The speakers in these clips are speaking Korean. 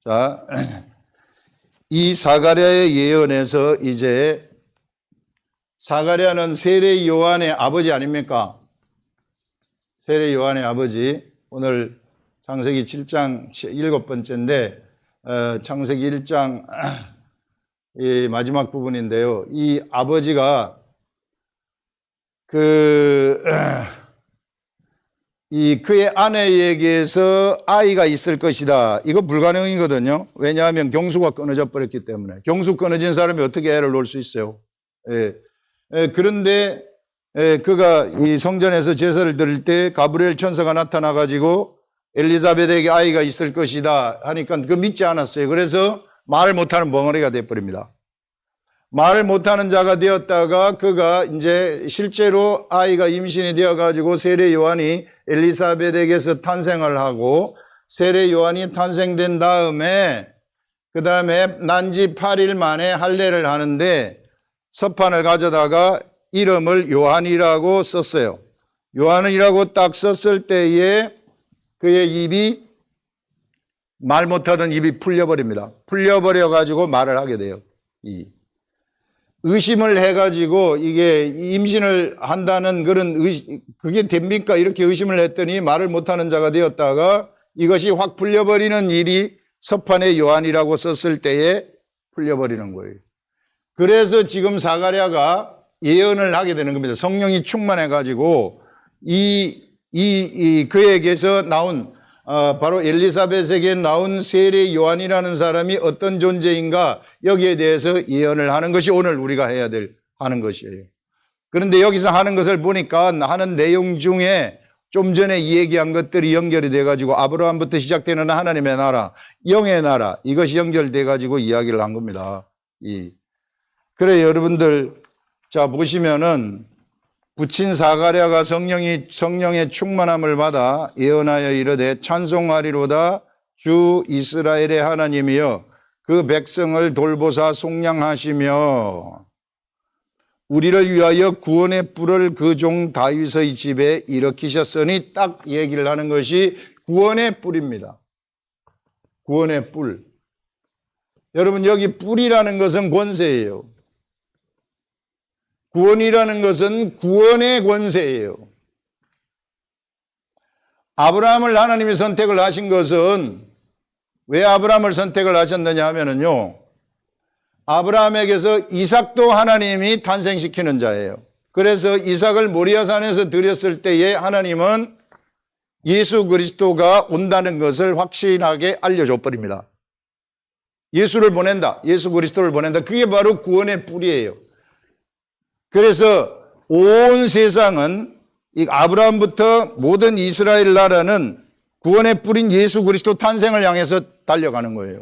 자, 이 사가랴의 예언에서 이제 사가랴는 세례 요한의 아버지 아닙니까? 세례 요한의 아버지. 오늘 창세기 7장 7번째인데 창세기 1장 이 마지막 부분인데요. 이 아버지가 그의 아내에게서 아이가 있을 것이다. 이거 불가능이거든요. 왜냐하면 경수가 끊어져 버렸기 때문에. 경수 끊어진 사람이 어떻게 애를 놓을 수 있어요? 그런데 그가 이 성전에서 제사를 드릴 때 가브리엘 천사가 나타나 가지고 엘리사벳에게 아이가 있을 것이다 하니까 그 믿지 않았어요. 그래서 말을 못하는 벙어리가 되어버립니다. 말을 못하는 자가 되었다가 그가 이제 실제로 아이가 임신이 되어가지고 세례 요한이 엘리사벳에게서 탄생을 하고 세례 요한이 탄생된 다음에 그 다음에 난지 8일 만에 할례를 하는데 서판을 가져다가 이름을 요한이라고 썼어요. 요한이라고 딱 썼을 때에 그의 입이 말 못하던 입이 풀려버립니다. 풀려버려가지고 말을 하게 돼요. 의심을 해가지고 이게 임신을 한다는 그게 됩니까? 이렇게 의심을 했더니 말을 못하는 자가 되었다가 이것이 확 풀려버리는 일이 서판에 요한이라고 썼을 때에 풀려버리는 거예요. 그래서 지금 사가랴가 예언을 하게 되는 겁니다. 성령이 충만해가지고 그에게서 나온 바로 엘리사벳에게 나온 세례 요한이라는 사람이 어떤 존재인가 여기에 대해서 예언을 하는 것이 오늘 우리가 해야 하는 것이에요. 그런데 여기서 하는 것을 보니까 하는 내용 중에 좀 전에 얘기한 것들이 연결이 돼가지고 아브라함부터 시작되는 하나님의 나라, 영의 나라 이것이 연결돼 가지고 이야기를 한 겁니다. 그래 여러분들 자 보시면은 부친 사가랴가 성령의 충만함을 받아 예언하여 이르되 찬송하리로다 주 이스라엘의 하나님이여 그 백성을 돌보사 속량하시며 우리를 위하여 구원의 뿔을 그 종 다윗의 집에 일으키셨으니 딱 얘기를 하는 것이 구원의 뿔입니다. 구원의 뿔. 여러분 여기 뿔이라는 것은 권세예요. 구원이라는 것은 구원의 권세예요. 아브라함을 하나님이 선택을 하신 것은 왜 아브라함을 선택을 하셨느냐 하면은요. 아브라함에게서 이삭도 하나님이 탄생시키는 자예요. 그래서 이삭을 모리아산에서 드렸을 때에 하나님은 예수 그리스도가 온다는 것을 확신하게 알려줘 버립니다. 예수를 보낸다. 예수 그리스도를 보낸다. 그게 바로 구원의 뿔이에요. 그래서 온 세상은 이 아브라함부터 모든 이스라엘 나라는 구원의 뿔인 예수 그리스도 탄생을 향해서 달려가는 거예요.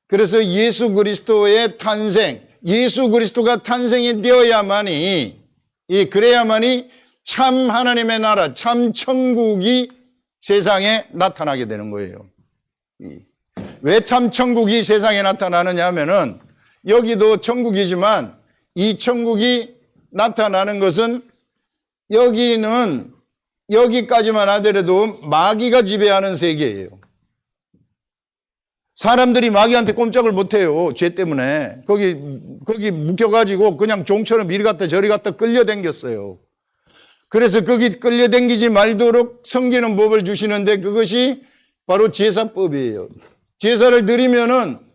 그래서 예수 그리스도의 탄생, 예수 그리스도가 탄생이 되어야만이 그래야만이 참 하나님의 나라, 참 천국이 세상에 나타나게 되는 거예요. 왜 참 천국이 세상에 나타나느냐 하면은 여기도 천국이지만 이 천국이 나타나는 것은 여기까지만 하더라도 마귀가 지배하는 세계예요. 사람들이 마귀한테 꼼짝을 못해요. 죄 때문에. 거기 묶여가지고 그냥 종처럼 이리 갔다 저리 갔다 끌려당겼어요. 그래서 거기 끌려당기지 말도록 섬기는 법을 주시는데 그것이 바로 제사법이에요. 제사를 드리면은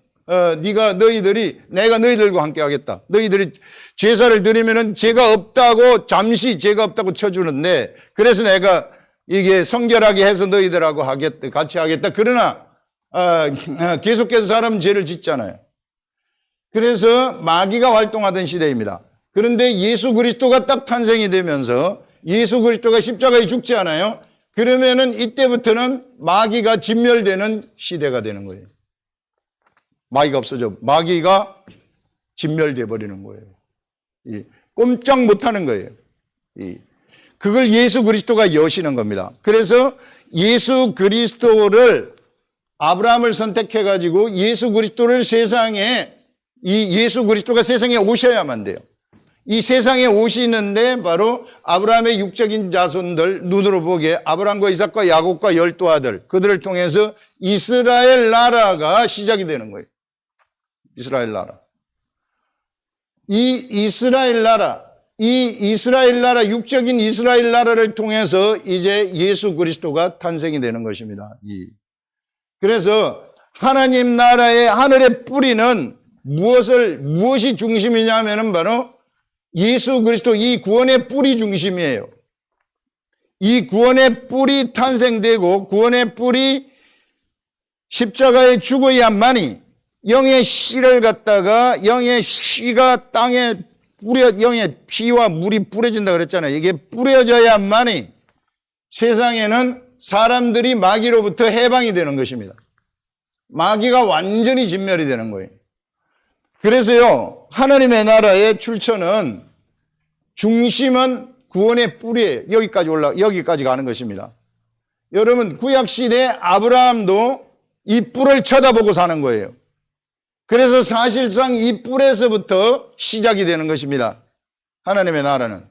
내가 너희들과 함께 하겠다. 너희들이 제사를 드리면은 죄가 없다고 잠시 죄가 없다고 쳐주는데 그래서 내가 이게 성결하게 해서 너희들하고 하겠다. 같이 하겠다. 그러나 계속해서 사람은 죄를 짓잖아요. 그래서 마귀가 활동하던 시대입니다. 그런데 예수 그리스도가 딱 탄생이 되면서 예수 그리스도가 십자가에 죽지 않아요? 그러면은 이때부터는 마귀가 진멸되는 시대가 되는 거예요. 마귀가 없어져. 마귀가 진멸돼 버리는 거예요. 꼼짝 못하는 거예요. 그걸 예수 그리스도가 여시는 겁니다. 그래서 예수 그리스도를 아브라함을 선택해 가지고 예수 그리스도를 세상에 예수 그리스도가 세상에 오셔야만 돼요. 이 세상에 오시는데 바로 아브라함의 육적인 자손들, 눈으로 보기에 아브라함과 이삭과 야곱과 12아들, 그들을 통해서 이스라엘 나라가 시작이 되는 거예요. 이스라엘 나라. 이 이스라엘 나라, 육적인 이스라엘 나라를 통해서 이제 예수 그리스도가 탄생이 되는 것입니다. 그래서 하나님 나라의 하늘의 뿌리는 무엇이 중심이냐면은 바로 예수 그리스도, 이 구원의 뿌리 중심이에요. 이 구원의 뿌리 탄생되고 구원의 뿌리 십자가에 죽어야만이 영의 씨를 갖다가 영의 씨가 땅에 영의 피와 물이 뿌려진다 그랬잖아요. 이게 뿌려져야만이 세상에는 사람들이 마귀로부터 해방이 되는 것입니다. 마귀가 완전히 진멸이 되는 거예요. 그래서요, 하나님의 나라의 출처는 중심은 구원의 뿌리예요. 여기까지 가는 것입니다. 여러분, 구약시대 아브라함도 이 뿔을 쳐다보고 사는 거예요. 그래서 사실상 이 뿔에서부터 시작이 되는 것입니다. 하나님의 나라는.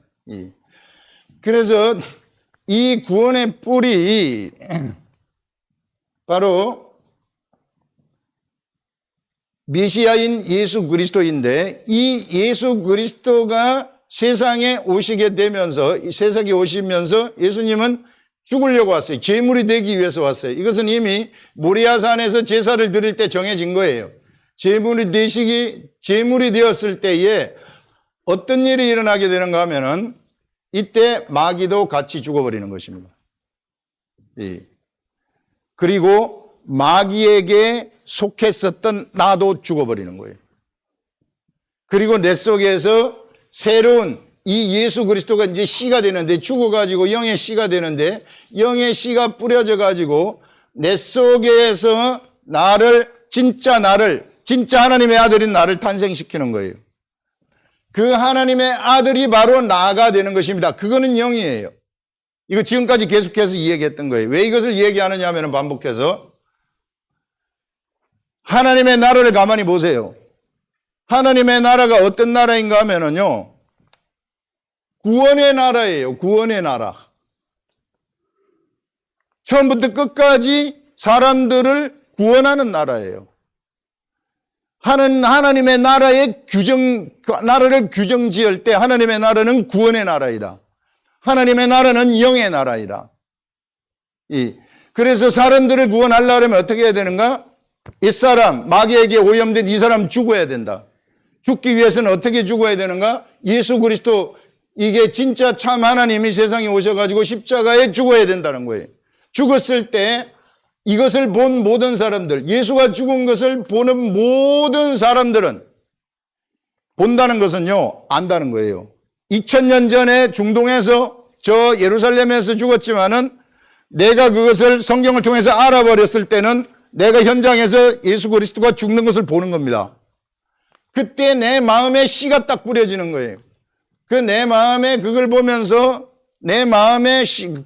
그래서 이 구원의 뿔이 바로 메시아인 예수 그리스도인데, 이 예수 그리스도가 세상에 오시게 되면서, 세상에 오시면서 예수님은 죽으려고 왔어요. 제물이 되기 위해서 왔어요. 이것은 이미 모리아산에서 제사를 드릴 때 정해진 거예요. 제물이 되었을 때에 어떤 일이 일어나게 되는가 하면은 이때 마귀도 같이 죽어버리는 것입니다. 그리고 마귀에게 속했었던 나도 죽어버리는 거예요. 그리고 내 속에서 새로운 이 예수 그리스도가 이제 씨가 되는데, 죽어가지고 영의 씨가 되는데, 영의 씨가 뿌려져가지고 내 속에서 진짜 하나님의 아들인 나를 탄생시키는 거예요. 그 하나님의 아들이 바로 나가 되는 것입니다. 그거는 영이에요. 이거 지금까지 계속해서 이야기했던 거예요. 왜 이것을 얘기하느냐 하면 반복해서 하나님의 나라를 가만히 보세요. 하나님의 나라가 어떤 나라인가 하면은요, 구원의 나라예요. 구원의 나라. 처음부터 끝까지 사람들을 구원하는 나라예요. 하나님의 나라를 규정 지을 때 하나님의 나라는 구원의 나라이다. 하나님의 나라는 영의 나라이다. 그래서 사람들을 구원하려면 어떻게 해야 되는가? 옛사람, 마귀에게 오염된 이 사람 죽어야 된다. 죽기 위해서는 어떻게 죽어야 되는가? 예수 그리스도, 이게 진짜 참 하나님이 세상에 오셔가지고 십자가에 죽어야 된다는 거예요. 죽었을 때 이것을 본 모든 사람들, 예수가 죽은 것을 보는 모든 사람들은 본다는 것은요, 안다는 거예요. 2000년 전에 중동에서 저 예루살렘에서 죽었지만은 내가 그것을 성경을 통해서 알아버렸을 때는 내가 현장에서 예수 그리스도가 죽는 것을 보는 겁니다. 그때 내 마음에 씨가 딱 뿌려지는 거예요. 그 내 마음에 그걸 보면서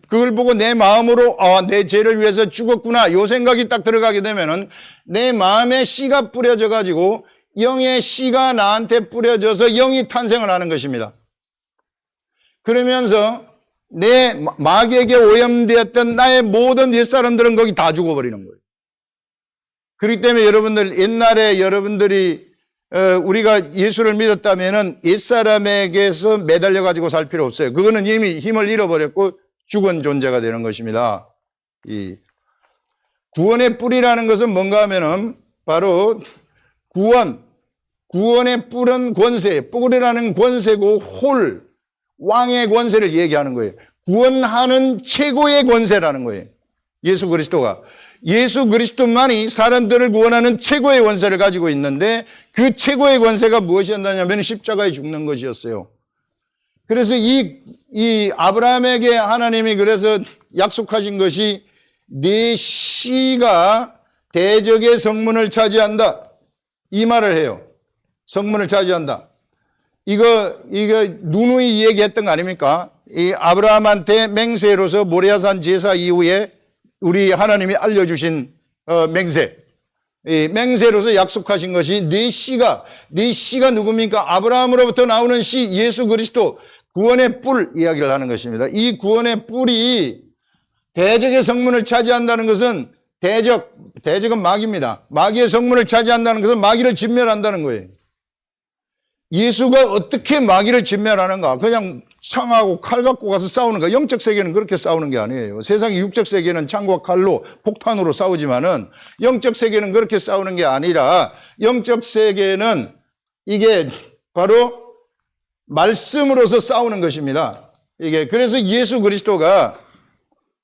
그걸 보고 내 마음으로 내 죄를 위해서 죽었구나, 요 생각이 딱 들어가게 되면은 내 마음에 씨가 뿌려져 가지고 영의 씨가 나한테 뿌려져서 영이 탄생을 하는 것입니다. 그러면서 내 마귀에게 오염되었던 나의 모든 옛사람들은 거기 다 죽어버리는 거예요. 그렇기 때문에 여러분들, 옛날에 여러분들이 우리가 예수를 믿었다면은 옛사람에게서 매달려 가지고 살 필요 없어요. 그거는 이미 힘을 잃어버렸고 죽은 존재가 되는 것입니다. 이 구원의 뿌리라는 것은 뭔가 하면은 바로 구원의 뿔은 권세, 뿔이라는 권세고 왕의 권세를 얘기하는 거예요. 구원하는 최고의 권세라는 거예요. 예수 그리스도만이 사람들을 구원하는 최고의 권세를 가지고 있는데, 그 최고의 권세가 무엇이었냐면 십자가에 죽는 것이었어요. 그래서 이 아브라함에게 하나님이 그래서 약속하신 것이 네 씨가 대적의 성문을 차지한다, 이 말을 해요. 성문을 차지한다. 이거 누누이 얘기했던 거 아닙니까? 이 아브라함한테 맹세로서 모리아산 제사 이후에 우리 하나님이 알려주신 맹세. 이 맹세로서 약속하신 것이 네 씨가 누굽니까? 아브라함으로부터 나오는 씨 예수 그리스도 구원의 뿔 이야기를 하는 것입니다. 이 구원의 뿔이 대적의 성문을 차지한다는 것은 대적은 마귀입니다. 마귀의 성문을 차지한다는 것은 마귀를 진멸한다는 거예요. 예수가 어떻게 마귀를 진멸하는가? 그냥 창하고 칼 갖고 가서 싸우는가? 영적 세계는 그렇게 싸우는 게 아니에요. 세상의 육적 세계는 창과 칼로 폭탄으로 싸우지만은 영적 세계는 그렇게 싸우는 게 아니라 영적 세계는 이게 바로 말씀으로서 싸우는 것입니다. 그래서 예수 그리스도가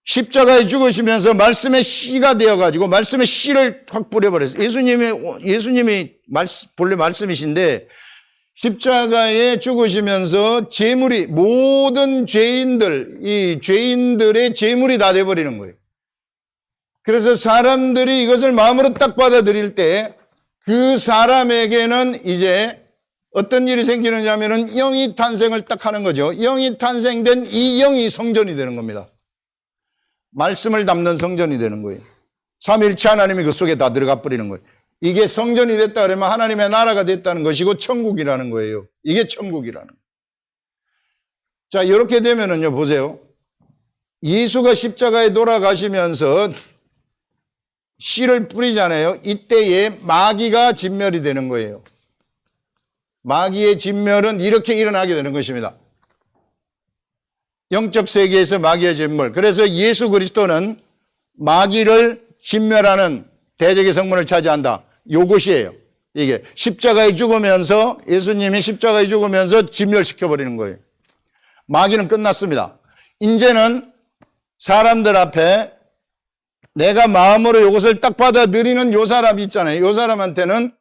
십자가에 죽으시면서 말씀의 씨가 되어가지고 말씀의 씨를 확 뿌려버렸어요. 예수님이 본래 말씀이신데 십자가에 죽으시면서 모든 이 죄인들의 제물이 다 돼버리는 거예요. 그래서 사람들이 이것을 마음으로 딱 받아들일 때 그 사람에게는 이제 어떤 일이 생기느냐 하면은 영이 탄생을 딱 하는 거죠. 영이 탄생된 이 영이 성전이 되는 겁니다. 말씀을 담는 성전이 되는 거예요. 삼위일체 하나님이 그 속에 다 들어가 버리는 거예요. 이게 성전이 됐다 그러면 하나님의 나라가 됐다는 것이고 천국이라는 거예요. 이게 천국이라는 거예요. 자, 이렇게 되면은요, 보세요. 예수가 십자가에 돌아가시면서 씨를 뿌리잖아요. 이때에 마귀가 진멸이 되는 거예요. 마귀의 진멸은 이렇게 일어나게 되는 것입니다. 영적 세계에서 마귀의 진멸. 그래서 예수 그리스도는 마귀를 진멸하는 대적의 성문을 차지한다. 요것이에요. 이게 십자가에 죽으면서 예수님이 십자가에 죽으면서 진멸시켜버리는 거예요. 마귀는 끝났습니다. 이제는 사람들 앞에 내가 마음으로 이것을 딱 받아들이는 요 사람이 있잖아요. 요 사람한테는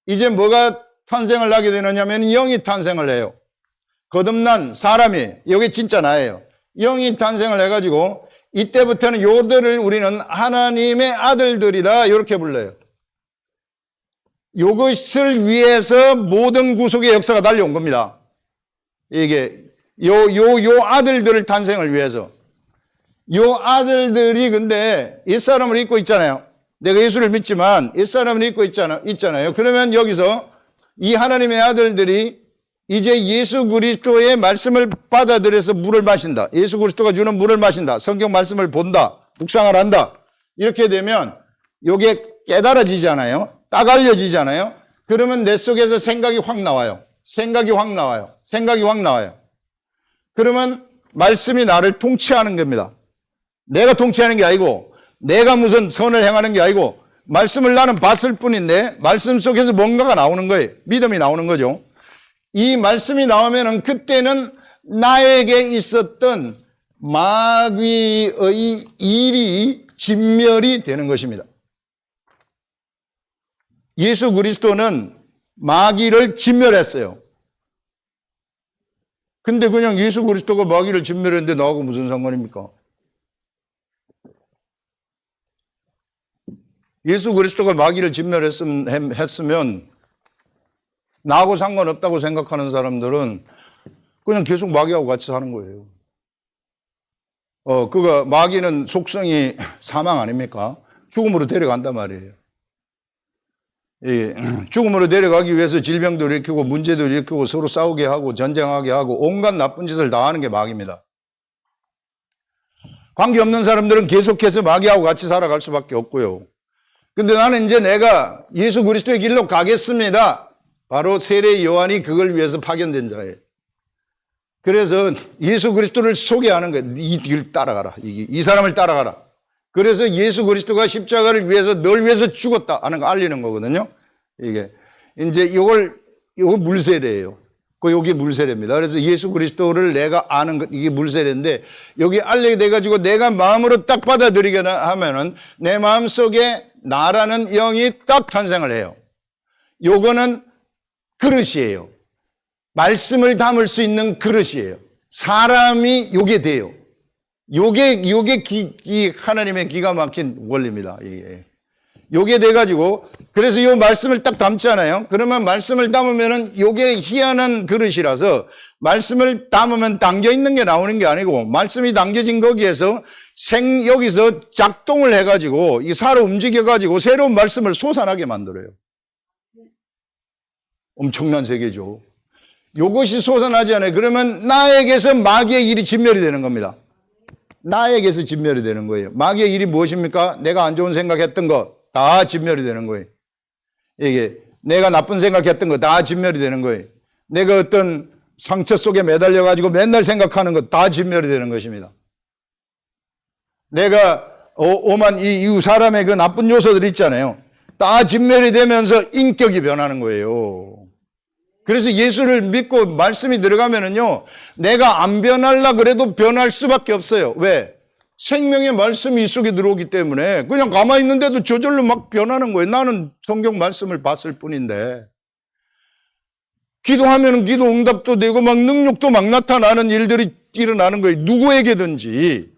이제 뭐가 탄생을 하게 되느냐면 영이 탄생을 해요. 거듭난 사람이, 여기 진짜 나예요. 영이 탄생을 해가지고 이때부터는 요들을 우리는 하나님의 아들들이다 이렇게 불러요. 요것을 위해서 모든 구속의 역사가 달려온 겁니다. 이게 요 아들들을 탄생을 위해서. 요 아들들이 근데 옛사람을 입고 있잖아요. 내가 예수를 믿지만 옛사람을 입고 있잖아요. 그러면 여기서 이 하나님의 아들들이 이제 예수 그리스도의 말씀을 받아들여서 물을 마신다. 예수 그리스도가 주는 물을 마신다. 성경 말씀을 본다. 묵상을 한다. 이렇게 되면 요게 깨달아지잖아요. 딱 알려지잖아요. 그러면 내 속에서 생각이 확 나와요. 그러면 말씀이 나를 통치하는 겁니다. 내가 통치하는 게 아니고 내가 무슨 선을 행하는 게 아니고 말씀을 나는 봤을 뿐인데 말씀 속에서 뭔가가 나오는 거예요. 믿음이 나오는 거죠. 이 말씀이 나오면은 그때는 나에게 있었던 마귀의 일이 진멸이 되는 것입니다. 예수 그리스도는 마귀를 진멸했어요. 근데 그냥 예수 그리스도가 마귀를 진멸했는데 나하고 무슨 상관입니까? 예수 그리스도가 마귀를 진멸했으면 나하고 상관없다고 생각하는 사람들은 그냥 계속 마귀하고 같이 사는 거예요. 마귀는 속성이 사망 아닙니까? 죽음으로 데려간단 말이에요. 죽음으로 데려가기 위해서 질병도 일으키고 문제도 일으키고 서로 싸우게 하고 전쟁하게 하고 온갖 나쁜 짓을 다 하는 게 마귀입니다. 관계없는 사람들은 계속해서 마귀하고 같이 살아갈 수밖에 없고요. 근데 나는 이제 내가 예수 그리스도의 길로 가겠습니다. 바로 세례 요한이 그걸 위해서 파견된 자예요. 그래서 예수 그리스도를 소개하는 거예요. 이 길 따라가라. 이 사람을 따라가라. 그래서 예수 그리스도가 십자가를 위해서 널 위해서 죽었다 하는 거 알리는 거거든요. 이게 이제 이걸 물세례예요. 여기 물세례입니다. 그래서 예수 그리스도를 내가 아는 것, 이게 물세례인데 여기 알리게 돼가지고 내가 마음으로 딱 받아들이게 하면은 내 마음 속에 나라는 영이 딱 탄생을 해요. 요거는 그릇이에요. 말씀을 담을 수 있는 그릇이에요. 사람이 요게 돼요. 요게 하나님의 기가 막힌 원리입니다. 요게 돼가지고, 그래서 요 말씀을 딱 담잖아요. 그러면 말씀을 담으면은 요게 희한한 그릇이라서 말씀을 담으면 담겨 있는 게 나오는 게 아니고 말씀이 담겨진 거기에서 여기서 작동을 해가지고 이 살아 움직여가지고 새로운 말씀을 솟아나게 만들어요. 엄청난 세계죠. 이것이 솟아나지 않아요. 그러면 나에게서 마귀의 일이 진멸이 되는 겁니다. 나에게서 진멸이 되는 거예요. 마귀의 일이 무엇입니까? 내가 안 좋은 생각했던 거 다 진멸이 되는 거예요. 이게 내가 나쁜 생각했던 거 다 진멸이 되는 거예요. 내가 어떤 상처 속에 매달려 가지고 맨날 생각하는 거 다 진멸이 되는 것입니다. 내가 오만 이 사람의 그 나쁜 요소들 있잖아요. 다 진멸이 되면서 인격이 변하는 거예요. 그래서 예수를 믿고 말씀이 들어가면은요, 내가 안 변하려 그래도 변할 수밖에 없어요. 왜? 생명의 말씀이 이 속에 들어오기 때문에 그냥 가만히 있는데도 저절로 막 변하는 거예요. 나는 성경 말씀을 봤을 뿐인데. 기도하면은 기도 응답도 되고 막 능력도 막 나타나는 일들이 일어나는 거예요. 누구에게든지.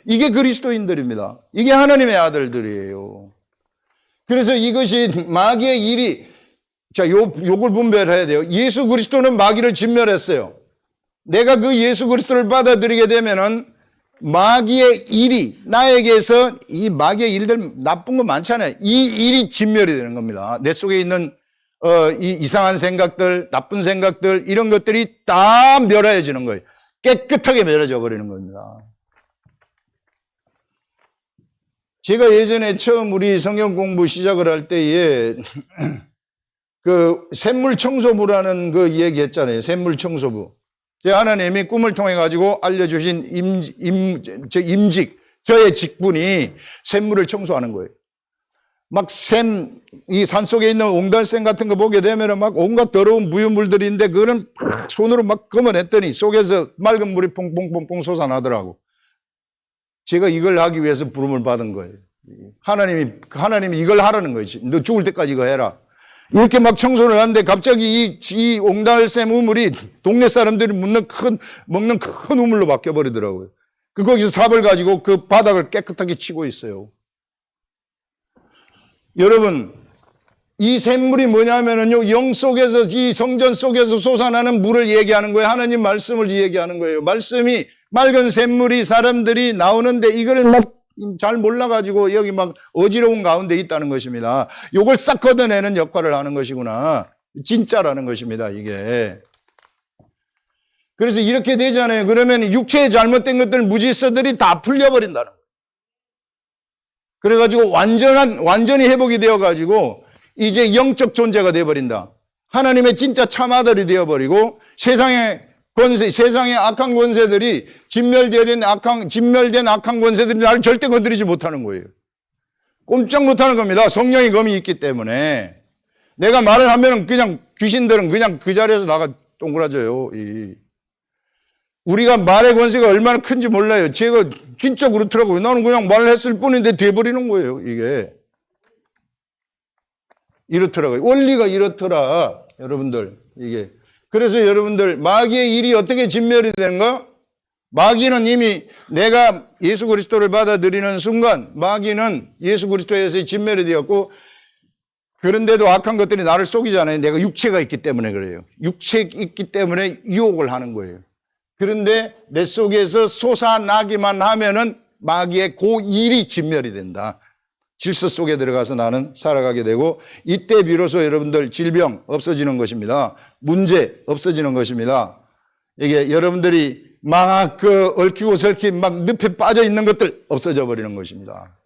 이게 그리스도인들입니다. 이게 하나님의 아들들이에요. 그래서 이것이 마귀의 일이, 자, 요걸 분별해야 돼요. 예수 그리스도는 마귀를 진멸했어요. 내가 그 예수 그리스도를 받아들이게 되면은 마귀의 일이 나에게서 이 마귀의 일들 나쁜 거 많잖아요. 이 일이 진멸이 되는 겁니다. 내 속에 있는 이 이상한 생각들, 나쁜 생각들 이런 것들이 다 멸해지는 거예요. 깨끗하게 멸해져 버리는 겁니다. 제가 예전에 처음 우리 성경 공부 시작을 할 때에 그 샘물 청소부라는 그 얘기했잖아요. 샘물 청소부. 하나님이 꿈을 통해 가지고 알려주신 임직, 저의 직분이 샘물을 청소하는 거예요. 막 이 산속에 있는 옹달샘 같은 거 보게 되면 막 온갖 더러운 무유물들인데 그거는 손으로 막 검어냈더니 속에서 맑은 물이 퐁퐁퐁퐁 솟아나더라고. 제가 이걸 하기 위해서 부름을 받은 거예요. 하나님이 이걸 하라는 거지. 너 죽을 때까지 이거 해라. 이렇게 막 청소를 하는데 갑자기 이 옹달샘 우물이 동네 사람들이 먹는 큰 우물로 바뀌어버리더라고요. 거기서 삽을 가지고 그 바닥을 깨끗하게 치고 있어요. 여러분, 이 샘물이 뭐냐면은요, 영 속에서, 이 성전 속에서 솟아나는 물을 얘기하는 거예요. 하나님 말씀을 얘기하는 거예요. 말씀이 맑은 샘물이 사람들이 나오는데 이걸 막 잘 몰라가지고 여기 막 어지러운 가운데 있다는 것입니다. 요걸 싹 걷어내는 역할을 하는 것이구나. 진짜라는 것입니다, 이게. 그래서 이렇게 되잖아요. 그러면 육체에 잘못된 것들, 무질서들이 다 풀려버린다는 거예요. 그래가지고 완전히 회복이 되어가지고 이제 영적 존재가 되어버린다. 하나님의 진짜 참아들이 되어버리고 세상의 악한 권세들이 진멸된 악한 권세들이 나를 절대 건드리지 못하는 거예요. 꼼짝 못하는 겁니다. 성령의 검이 있기 때문에. 내가 말을 하면 그냥 귀신들은 그냥 그 자리에서 나가 동그라져요. 우리가 말의 권세가 얼마나 큰지 몰라요. 제가 진짜 그렇더라고요. 나는 그냥 말을 했을 뿐인데 돼버리는 거예요, 이게. 이렇더라고요. 원리가 이렇더라, 여러분들, 이게. 그래서 여러분들, 마귀의 일이 어떻게 진멸이 되는가? 마귀는 이미 내가 예수 그리스도를 받아들이는 순간, 마귀는 예수 그리스도에서 진멸이 되었고, 그런데도 악한 것들이 나를 속이잖아요. 내가 육체가 있기 때문에 그래요. 육체가 있기 때문에 유혹을 하는 거예요. 그런데 내 속에서 솟아나기만 하면은 마귀의 그 일이 진멸이 된다. 질서 속에 들어가서 나는 살아가게 되고 이때 비로소 여러분들 질병 없어지는 것입니다. 문제 없어지는 것입니다. 이게 여러분들이 막 얽히고 설킨 막 늪에 빠져 있는 것들 없어져 버리는 것입니다.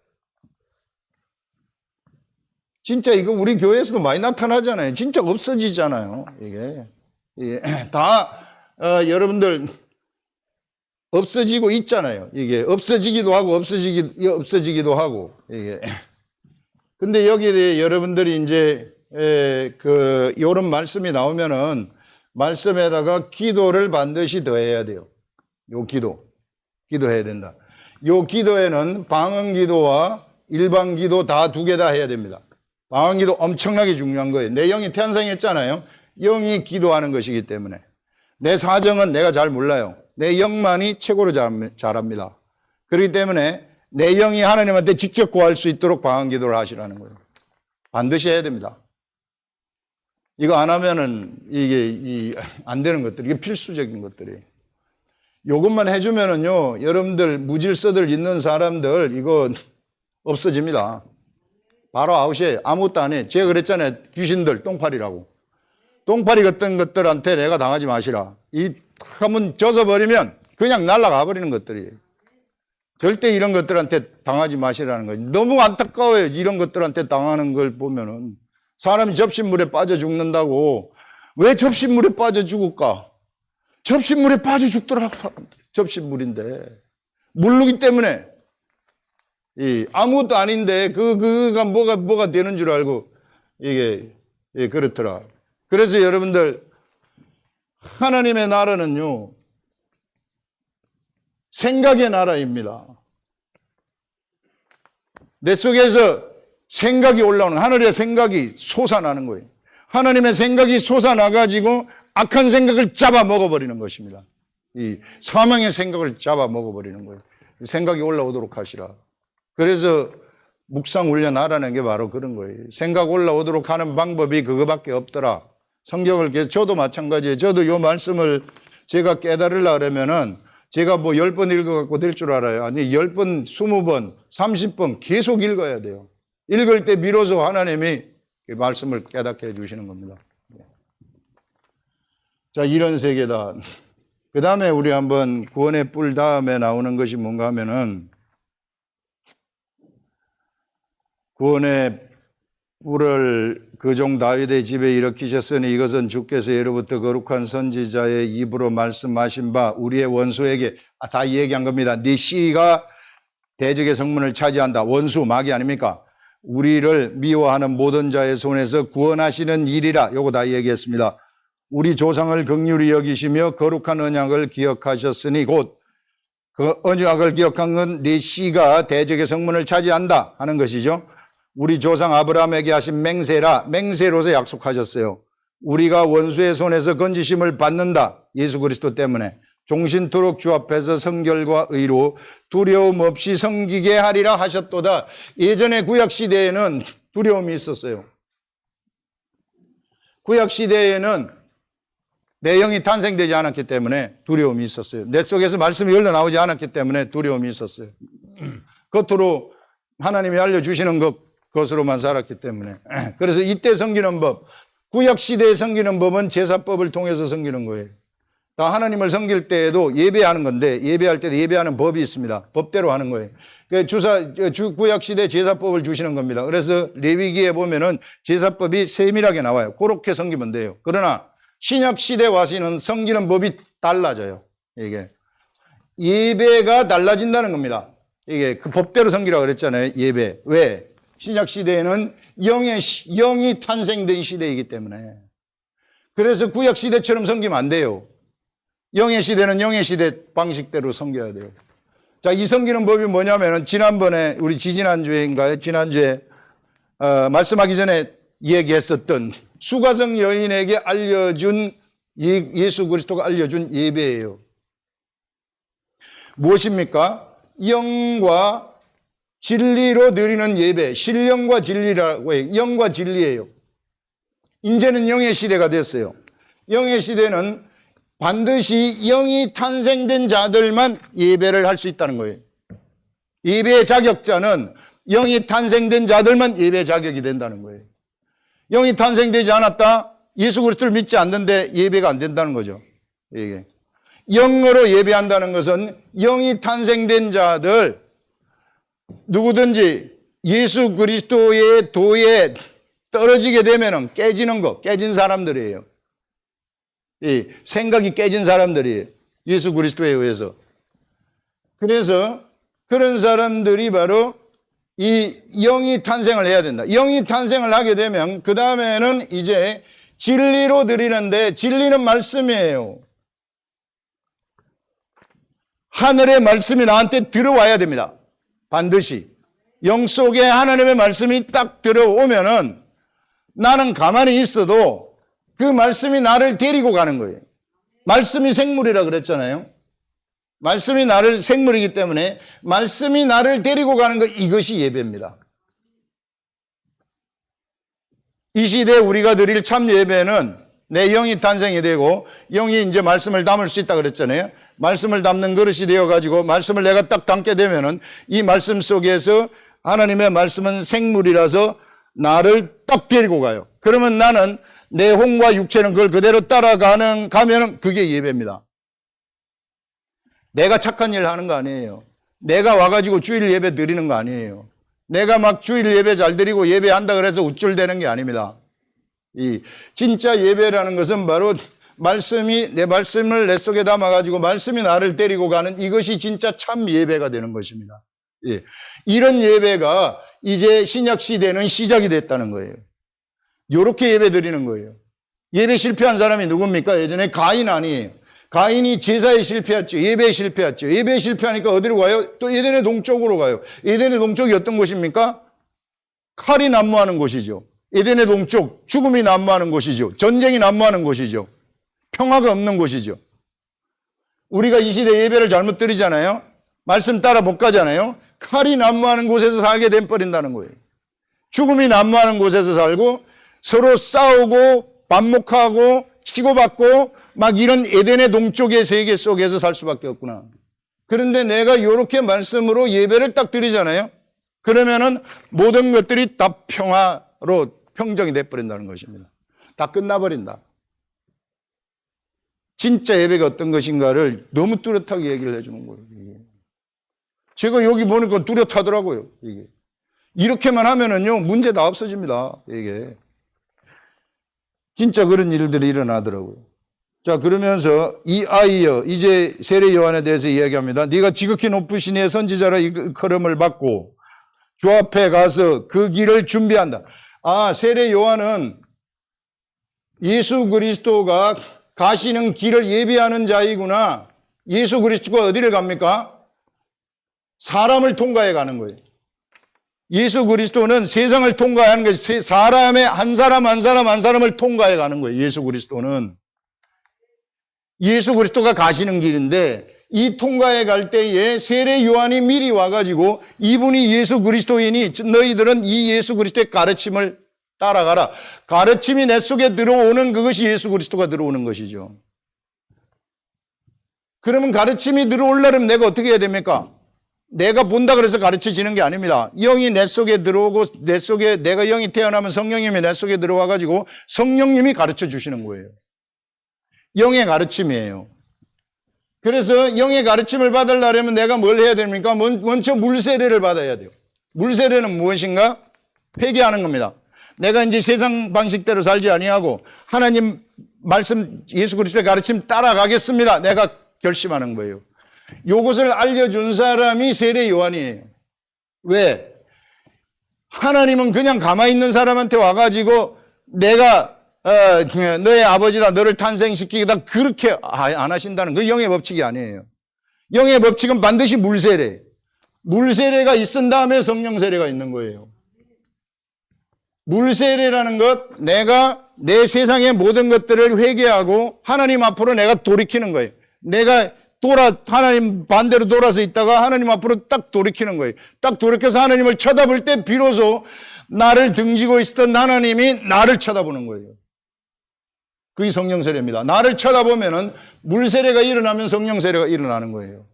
진짜 이거 우리 교회에서도 많이 나타나잖아요. 진짜 없어지잖아요. 이게 다 여러분들 없어지고 있잖아요. 이게 없어지기도 하고 없어지기도 하고 이게. 근데 여기에 여러분들이 이제 요런 말씀이 나오면은 말씀에다가 기도를 반드시 더해야 돼요. 요 기도해야 된다. 요 기도에는 방언 기도와 일반 기도 다 두 개 다 해야 됩니다. 방언 기도 엄청나게 중요한 거예요. 내 영이 태어나했잖아요. 영이 기도하는 것이기 때문에 내 사정은 내가 잘 몰라요. 내 영만이 최고로 잘합니다. 그렇기 때문에 내 영이 하나님한테 직접 구할 수 있도록 방언 기도를 하시라는 거예요. 반드시 해야 됩니다. 이거 안 하면은 이게 안 되는 것들, 이게 필수적인 것들이에요. 요것만 해주면은요, 여러분들 무질서들 있는 사람들 이거 없어집니다. 바로 아웃이에요. 아무것도 안 해. 제가 그랬잖아요. 귀신들 똥파리라고. 똥파리 같은 것들한테 내가 당하지 마시라. 이 한번 젖어버리면 그냥 날아가 버리는 것들이에요. 절대 이런 것들한테 당하지 마시라는 거예요. 너무 안타까워요. 이런 것들한테 당하는 걸 보면은. 사람이 접신물에 빠져 죽는다고. 왜 접신물에 빠져 죽을까? 접신물에 빠져 죽더라. 접신물인데. 모르기 때문에. 아무것도 아닌데, 그가 뭐가 되는 줄 알고, 이게, 그렇더라. 그래서 여러분들, 하나님의 나라는요, 생각의 나라입니다. 내 속에서 생각이 올라오는, 하늘의 생각이 솟아나는 거예요. 하나님의 생각이 솟아나가지고 악한 생각을 잡아 먹어버리는 것입니다. 이 사망의 생각을 잡아 먹어버리는 거예요. 생각이 올라오도록 하시라. 그래서 묵상 훈련하라는 게 바로 그런 거예요. 생각 올라오도록 하는 방법이 그거밖에 없더라. 성경을, 저도 마찬가지예요. 저도 이 말씀을 제가 깨달으려고 하면은 제가 뭐 10번 읽어갖고 될 줄 알아요. 아니, 10번, 20번, 30번 계속 읽어야 돼요. 읽을 때 비로소 하나님이 말씀을 깨닫게 해주시는 겁니다. 자, 이런 세계다. 그 다음에 우리 한번 구원의 뿔 다음에 나오는 것이 뭔가 하면은 구원의 뿔을 그종 다윗의 집에 일으키셨으니 이것은 주께서 예로부터 거룩한 선지자의 입으로 말씀하신 바 우리의 원수에게 다 얘기한 겁니다. 네 씨가 대적의 성문을 차지한다. 원수 마귀 아닙니까? 우리를 미워하는 모든 자의 손에서 구원하시는 일이라. 요거 다 얘기했습니다. 우리 조상을 긍휼히 여기시며 거룩한 언약을 기억하셨으니 곧 그 언약을 기억한 건 네 씨가 대적의 성문을 차지한다 하는 것이죠. 우리 조상 아브라함에게 하신 맹세라. 맹세로서 약속하셨어요. 우리가 원수의 손에서 건지심을 받는다. 예수 그리스도 때문에. 종신토록 주 앞에서 성결과 의로 두려움 없이 섬기게 하리라 하셨도다. 예전에 구약시대에는 두려움이 있었어요. 구약시대에는 내 영이 탄생되지 않았기 때문에 두려움이 있었어요. 내 속에서 말씀이 흘러나오지 않았기 때문에 두려움이 있었어요. 겉으로 하나님이 알려주시는 것으로만 살았기 때문에. 그래서 이때 섬기는 법, 구약시대에 섬기는 법은 제사법을 통해서 섬기는 거예요. 다 하나님을 섬길 때에도 예배하는 건데 예배할 때도 예배하는 법이 있습니다. 법대로 하는 거예요. 구약시대 제사법을 주시는 겁니다. 그래서 레위기에 보면은 제사법이 세밀하게 나와요. 그렇게 섬기면 돼요. 그러나 신약시대 와서는 섬기는 법이 달라져요. 이게 예배가 달라진다는 겁니다. 이게 그 법대로 섬기라고 그랬잖아요. 예배. 왜? 신약시대에는 영이 탄생된 시대이기 때문에. 그래서 구약시대처럼 섬기면 안 돼요. 영의 시대는 영의 시대 방식대로 섬겨야 돼요. 자, 이 섬기는 법이 뭐냐면은 지난번에 우리 지난주에 말씀하기 전에 얘기했었던 수가성 여인에게 알려준 예수 그리스도가 알려준 예배예요. 무엇입니까? 영과 진리로 드리는 예배, 신령과 진리라고 해요. 영과 진리예요. 이제는 영의 시대가 됐어요. 영의 시대는 반드시 영이 탄생된 자들만 예배를 할 수 있다는 거예요. 예배의 자격자는 영이 탄생된 자들만 예배 자격이 된다는 거예요. 영이 탄생되지 않았다? 예수 그리스도를 믿지 않는데 예배가 안 된다는 거죠. 이게. 영으로 예배한다는 것은 영이 탄생된 자들, 누구든지 예수 그리스도의 도에 떨어지게 되면 깨진 사람들이에요. 이 생각이 깨진 사람들이에요. 예수 그리스도에 의해서. 그래서 그런 사람들이 바로 이 영이 탄생을 해야 된다. 영이 탄생을 하게 되면 그 다음에는 이제 진리로 드리는데 진리는 말씀이에요. 하늘의 말씀이 나한테 들어와야 됩니다. 반드시. 영 속에 하나님의 말씀이 딱 들어오면은 나는 가만히 있어도 그 말씀이 나를 데리고 가는 거예요. 말씀이 생물이라 그랬잖아요. 말씀이 나를 생물이기 때문에 말씀이 나를 데리고 가는 것, 이것이 예배입니다. 이 시대에 우리가 드릴 참 예배는 내 영이 탄생이 되고 영이 이제 말씀을 담을 수 있다 그랬잖아요. 말씀을 담는 그릇이 되어가지고 말씀을 내가 딱 담게 되면은 이 말씀 속에서 하나님의 말씀은 생물이라서 나를 딱 데리고 가요. 그러면 나는 내 혼과 육체는 그걸 그대로 가면은 그게 예배입니다. 내가 착한 일 하는 거 아니에요. 내가 와가지고 주일 예배 드리는 거 아니에요. 내가 막 주일 예배 잘 드리고 예배한다 그래서 우쭐대는 게 아닙니다. 이 진짜 예배라는 것은 바로 말씀이 내 말씀을 내 속에 담아가지고 말씀이 나를 데리고 가는 이것이 진짜 참 예배가 되는 것입니다. 예. 이런 예배가 이제 신약 시대는 시작이 됐다는 거예요. 이렇게 예배 드리는 거예요. 예배 실패한 사람이 누굽니까? 예전에 가인 아니에요. 가인이 제사에 실패했죠. 예배에 실패했죠. 예배에 실패하니까 어디로 가요? 또 에덴의 동쪽으로 가요. 에덴의 동쪽이 어떤 곳입니까? 칼이 난무하는 곳이죠. 에덴의 동쪽, 죽음이 난무하는 곳이죠. 전쟁이 난무하는 곳이죠. 평화가 없는 곳이죠. 우리가 이 시대 예배를 잘못 드리잖아요. 말씀 따라 못 가잖아요. 칼이 난무하는 곳에서 살게 돼버린다는 거예요. 죽음이 난무하는 곳에서 살고 서로 싸우고 반목하고 치고받고 막 이런 에덴의 동쪽의 세계 속에서 살 수밖에 없구나. 그런데 내가 이렇게 말씀으로 예배를 딱 드리잖아요. 그러면은 모든 것들이 다 평화로 평정이 돼버린다는 것입니다. 다 끝나버린다. 진짜 예배가 어떤 것인가를 너무 뚜렷하게 얘기를 해주는 거예요. 이게. 제가 여기 보니까 뚜렷하더라고요. 이게. 이렇게만 하면은요, 문제 다 없어집니다. 이게. 진짜 그런 일들이 일어나더라고요. 자, 그러면서 이 아이여, 이제 세례 요한에 대해서 이야기합니다. 네가 지극히 높으신 이의 선지자라 이끌음을 받고 주 앞에 가서 그 길을 준비한다. 아, 세례 요한은 예수 그리스도가 가시는 길을 예비하는 자이구나. 예수 그리스도가 어디를 갑니까? 사람을 통과해 가는 거예요. 예수 그리스도는 세상을 통과하는 것이 사람의 한 사람 한 사람을 통과해 가는 거예요. 예수 그리스도는. 예수 그리스도가 가시는 길인데 이 통과해 갈 때에 세례 요한이 미리 와가지고 이분이 예수 그리스도이니 너희들은 이 예수 그리스도의 가르침을 따라가라. 가르침이 내 속에 들어오는 그것이 예수 그리스도가 들어오는 것이죠. 그러면 가르침이 들어오려면 내가 어떻게 해야 됩니까? 내가 본다 그래서 가르쳐지는 게 아닙니다. 영이 내 속에 들어오고 내 속에 내가 영이 태어나면 성령님이 내 속에 들어와가지고 성령님이 가르쳐 주시는 거예요. 영의 가르침이에요. 그래서 영의 가르침을 받으려면 내가 뭘 해야 됩니까? 먼저 물세례를 받아야 돼요. 물세례는 무엇인가? 회개하는 겁니다. 내가 이제 세상 방식대로 살지 아니하고 하나님 말씀 예수 그리스도의 가르침 따라가겠습니다. 내가 결심하는 거예요. 이것을 알려준 사람이 세례 요한이에요. 왜? 하나님은 그냥 가만히 있는 사람한테 와가지고 내가 너의 아버지다 너를 탄생시키기다 그렇게 안 하신다는 그 영의 법칙이 아니에요. 영의 법칙은 반드시 물세례. 물세례가 있은 다음에 성령세례가 있는 거예요. 물세례라는 것, 내가 내 세상의 모든 것들을 회개하고 하나님 앞으로 내가 돌이키는 거예요. 내가 하나님 반대로 돌아서 있다가 하나님 앞으로 딱 돌이키는 거예요. 딱 돌이켜서 하나님을 쳐다볼 때 비로소 나를 등지고 있었던 하나님이 나를 쳐다보는 거예요. 그게 성령세례입니다. 나를 쳐다보면은 물세례가 일어나면 성령세례가 일어나는 거예요.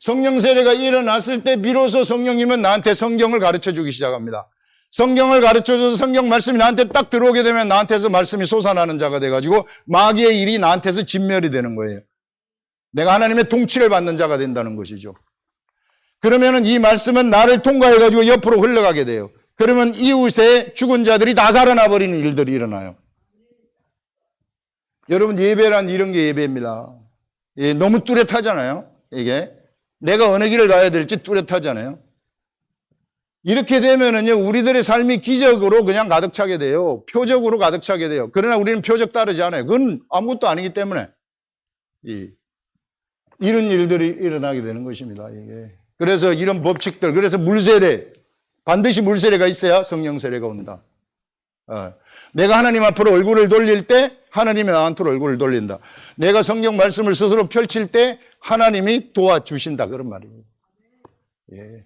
성령세례가 일어났을 때 비로소 성령님은 나한테 성경을 가르쳐 주기 시작합니다. 성경을 가르쳐줘서 성경 말씀이 나한테 딱 들어오게 되면 나한테서 말씀이 솟아나는 자가 돼가지고 마귀의 일이 나한테서 진멸이 되는 거예요. 내가 하나님의 통치를 받는 자가 된다는 것이죠. 그러면은 이 말씀은 나를 통과해가지고 옆으로 흘러가게 돼요. 그러면 이웃의 죽은 자들이 다 살아나 버리는 일들이 일어나요. 여러분 예배란 이런 게 예배입니다. 예, 너무 뚜렷하잖아요. 이게 내가 어느 길을 가야 될지 뚜렷하잖아요. 이렇게 되면은요, 우리들의 삶이 기적으로 그냥 가득 차게 돼요. 표적으로 가득 차게 돼요. 그러나 우리는 표적 따르지 않아요. 그건 아무것도 아니기 때문에 이런 일들이 일어나게 되는 것입니다. 이게. 그래서 이런 법칙들, 그래서 물세례, 반드시 물세례가 있어야 성령세례가 온다. 내가 하나님 앞으로 얼굴을 돌릴 때 하나님이 나한테로 얼굴을 돌린다. 내가 성경 말씀을 스스로 펼칠 때 하나님이 도와주신다. 그런 말이에요. 예.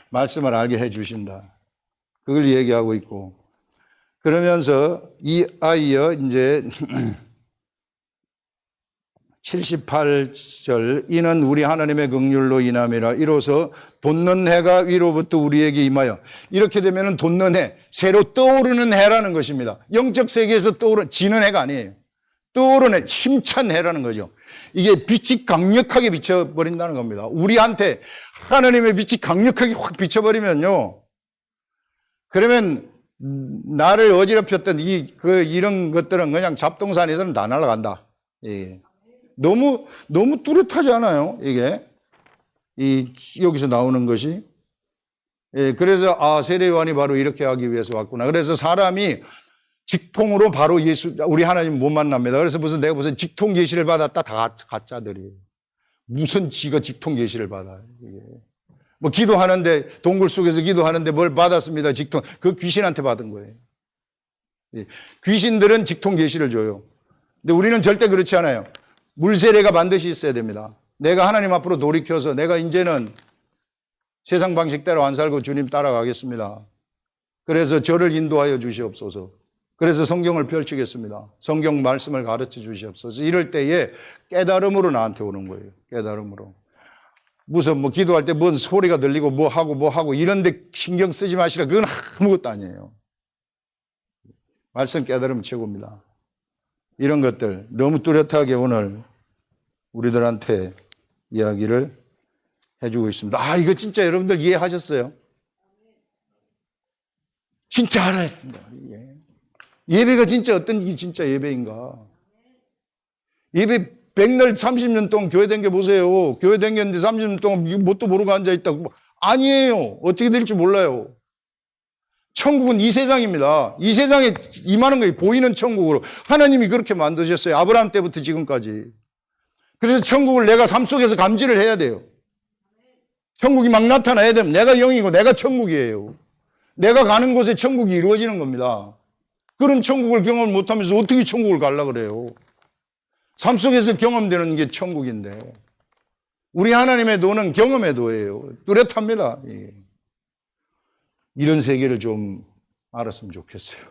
말씀을 알게 해주신다. 그걸 얘기하고 있고. 그러면서 이 아이여 이제 78절 이는 우리 하나님의 긍휼로 인함이라 이로써 돋는 해가 위로부터 우리에게 임하여 이렇게 되면 돋는 해 새로 떠오르는 해라는 것입니다. 영적 세계에서 지는 해가 아니에요. 떠오르는 힘찬 해라는 거죠. 이게 빛이 강력하게 비춰버린다는 겁니다. 우리한테 하나님의 빛이 강력하게 확 비춰버리면요, 그러면 나를 어지럽혔던 이런 것들은 그냥 잡동사니들은 다 날아간다. 예. 너무 뚜렷하지 않아요? 이게 여기서 나오는 것이. 예, 그래서 세례요한이 바로 이렇게 하기 위해서 왔구나. 그래서 사람이 직통으로 바로 우리 하나님 못 만납니다. 그래서 내가 무슨 직통 계시를 받았다, 다 가짜들이에요. 무슨 지가 직통 계시를 받아요. 이게. 뭐 기도하는데 동굴 속에서 기도하는데 뭘 받았습니다. 직통. 그 귀신한테 받은 거예요. 예. 귀신들은 직통 계시를 줘요. 근데 우리는 절대 그렇지 않아요. 물세례가 반드시 있어야 됩니다. 내가 하나님 앞으로 돌이켜서 내가 이제는 세상 방식대로 안 살고 주님 따라가겠습니다. 그래서 저를 인도하여 주시옵소서. 그래서 성경을 펼치겠습니다. 성경 말씀을 가르쳐 주시옵소서. 이럴 때에 깨달음으로 나한테 오는 거예요. 깨달음으로. 무슨 뭐 기도할 때 뭔 소리가 들리고 뭐 하고 이런 데 신경 쓰지 마시라. 그건 아무것도 아니에요. 말씀 깨달음 최고입니다. 이런 것들 너무 뚜렷하게 오늘 우리들한테 이야기를 해주고 있습니다. 이거 진짜 여러분들 이해하셨어요? 진짜 알아야 된다. 예배가 진짜 어떤 게 진짜 예배인가? 예배 백날 30년 동안 교회 댕겨 보세요. 교회 댕겼는데 30년 동안 뭣도 모르고 앉아있다고. 아니에요. 어떻게 될지 몰라요. 천국은 이 세상입니다. 이 세상에 임하는 거예요. 보이는 천국으로. 하나님이 그렇게 만드셨어요. 아브라함 때부터 지금까지. 그래서 천국을 내가 삶 속에서 감지를 해야 돼요. 천국이 막 나타나야 되면 내가 영이고 내가 천국이에요. 내가 가는 곳에 천국이 이루어지는 겁니다. 그런 천국을 경험을 못하면서 어떻게 천국을 가려고 그래요? 삶 속에서 경험되는 게 천국인데 우리 하나님의 도는 경험의 도예요. 뚜렷합니다. 이런 세계를 좀 알았으면 좋겠어요.